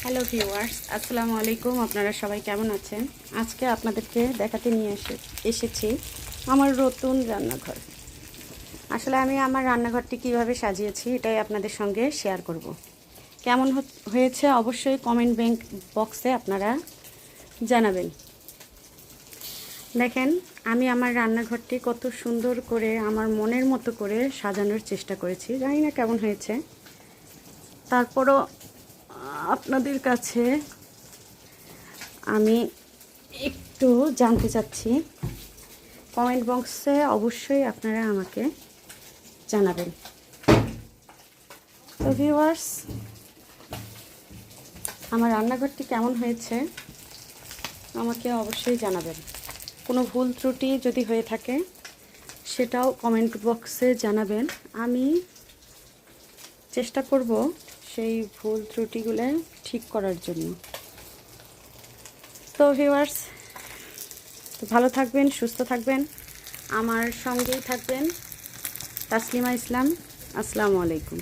Hello viewers, আসসালামু আলাইকুম। আপনারা সবাই কেমন আছেন? আজকে আপনাদেরকে দেখাতে নিয়ে এসেছি আমার নতুন রান্নাঘর। আসলে আমি আমার রান্নাঘরটি কিভাবে সাজিয়েছি এটাই আপনাদের সঙ্গে শেয়ার করব। কেমন হয়েছে অবশ্যই কমেন্ট বক্সে আপনারা জানাবেন। দেখেন, আমি আমার রান্নাঘরটি কত সুন্দর করে আমার মনের মতো করে সাজানোর চেষ্টা করেছি। জানি না কেমন হয়েছে, তারপরও আপনাদের কাছে আমি একটু জানতে চাচ্ছি। কমেন্ট বক্সে অবশ্যই আপনারা আমাকে জানাবেন। তো ভিউয়ার্স, আমার রান্নাঘরটি কেমন হয়েছে আমাকে অবশ্যই জানাবেন। কোনো ভুল ত্রুটি যদি হয়ে থাকে সেটাও কমেন্ট বক্সে জানাবেন। আমি চেষ্টা করব সেই ভুল ত্রুটিগুলো ঠিক করার জন্য। তো ভিউয়ার্স, ভালো থাকবেন, সুস্থ থাকবেন, আমার সঙ্গেই থাকবেন। তাসলিমা ইসলাম, আসসালামু আলাইকুম।